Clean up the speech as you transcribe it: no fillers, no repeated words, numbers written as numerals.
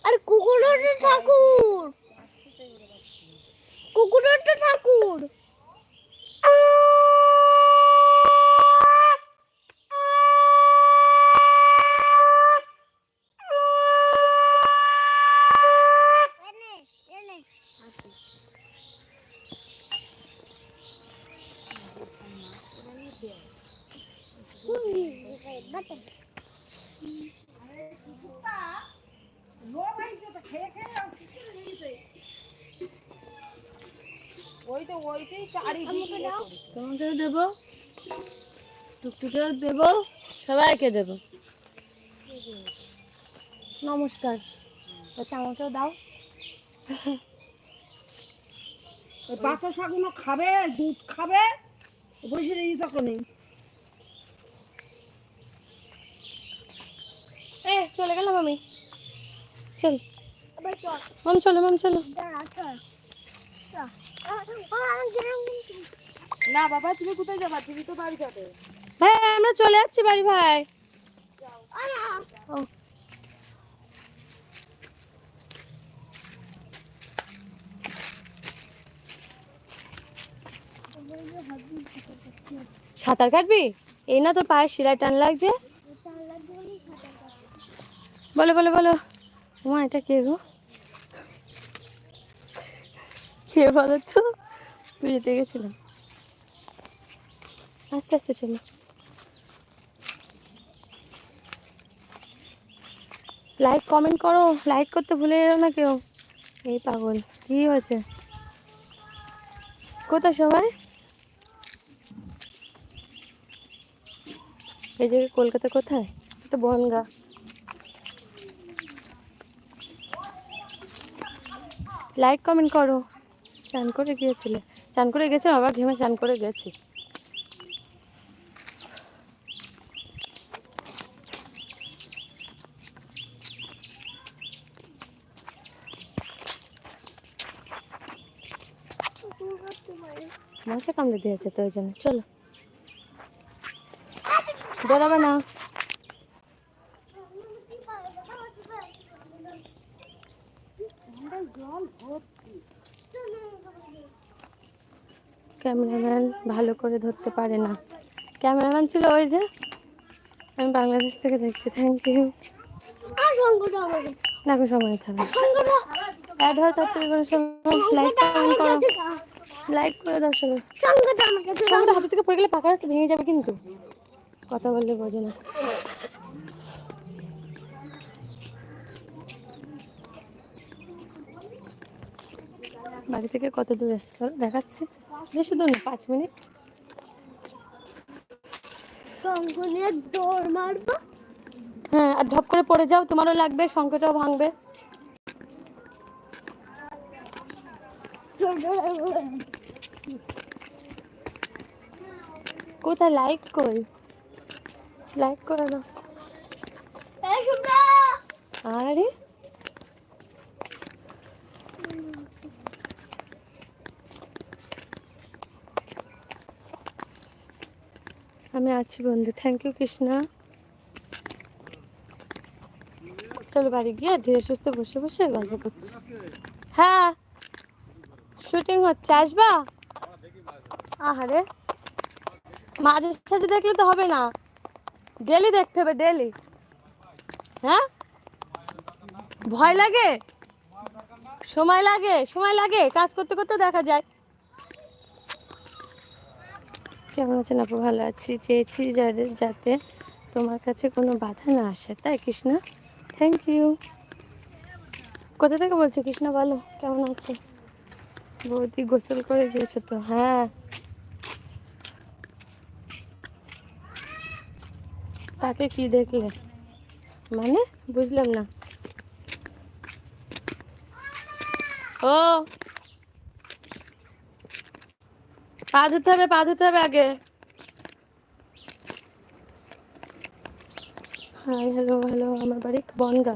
আর কুকুরটা ঠাকুর, কুকুরটা ঠাকুর। তোমাকেও দেবো, টুকটুকেও দেবো, সবাইকে দেবো। নমস্কার। আচ্ছা আমাকেও দাও। পাতা শাকগুলো খাবে, দুধ খাবে, বসে রয়েছে তখনই। চলে গেলাম আমি। চল মাম, চলো মাম, চলো। না বাবা, তুমি কোথায় যাবা? তুমি তো বাড়ি যাবে। ভাই আমরা চলে যাচ্ছি বাড়ি ভাই। সাঁতার কাটবি? এই না তোর পায়ে শিরায় টান লাগছে। বলো বলো বলো। মা এটা কে গো? কে বলো তো? বুঝতে গেছিলাম। আস্তে আস্তে চলো। লাইক কমেন্ট করো, লাইক করতে ভুলে যেও না কেউ। এই পাগল কি হয়েছে? কোথায় সবাই? এই জায়গায় কলকাতা কোথায়? এটা বনগা। লাইক কমেন্ট করো। চান করে গিয়েছিলে? চান করে গেছো? আবার ঘেমে চান করে গেছি। মশা কামড়ে দিয়েছে তো ওই জন্য। চলো বেরোবে না। ক্যামেরাম্যান ভালো করে ধরতে পারে না। ক্যামেরাম্যান ছিল ওই যে, আমি বাংলাদেশ থেকে দেখছি। Thank you. না এখন সময় নিতে হবে। অ্যাড হয় তাড়াতাড়ি করে সবাই লাইক কমেন্ট করো। লাইক করে দাও সবাই। সঙ্গটা হাতে থেকে পড়ে গেলে পাকা রাস্তা ভেঙে যাবে কিন্তু। কথা বললে বোঝে না। বাড়ি থেকে কত দূরে চলো দেখাচ্ছি। বেশি দূর না, 5 মিনিট। দৌড় মারবো। হ্যাঁ, আর ঢপ করে পড়ে যাও, তোমারও লাগবে, শঙ্খটাও ভাঙবে। কোথায় লাইক কই? লাইক করে দাও। আরে আমি আছি বন্ধু। Thank you Krishna. চলো বাড়ি গিয়ে ধীরে সুস্থে বসে বসে গল্প করছি। হ্যাঁ শুটিং হচ্ছে, আসবা? আহারে মাঝে সাঝে দেখলে তো হবে না, ডেলি দেখতে হবে, ডেলি। হ্যাঁ ভয় লাগে, সময় লাগে, সময় লাগে, কাজ করতে করতে দেখা যায়। কেমন আছেন আপু? ভালো আছি। চেয়েছি যাতে তোমার কাছে কোনো বাধা না আসে, তাই কৃষ্ণা। Thank you. কোথা থেকে বলছো কৃষ্ণা? বলো কেমন আছো? বৌদি গোসল করে গিয়েছে তো? হ্যাঁ। তাকে কি দেখলে? মানে বুঝলাম না। ও পা ধুতে হবে, পা ধুতে হবে আগে। হাই হ্যালো হ্যালো, আমার বাড়ি বনগা।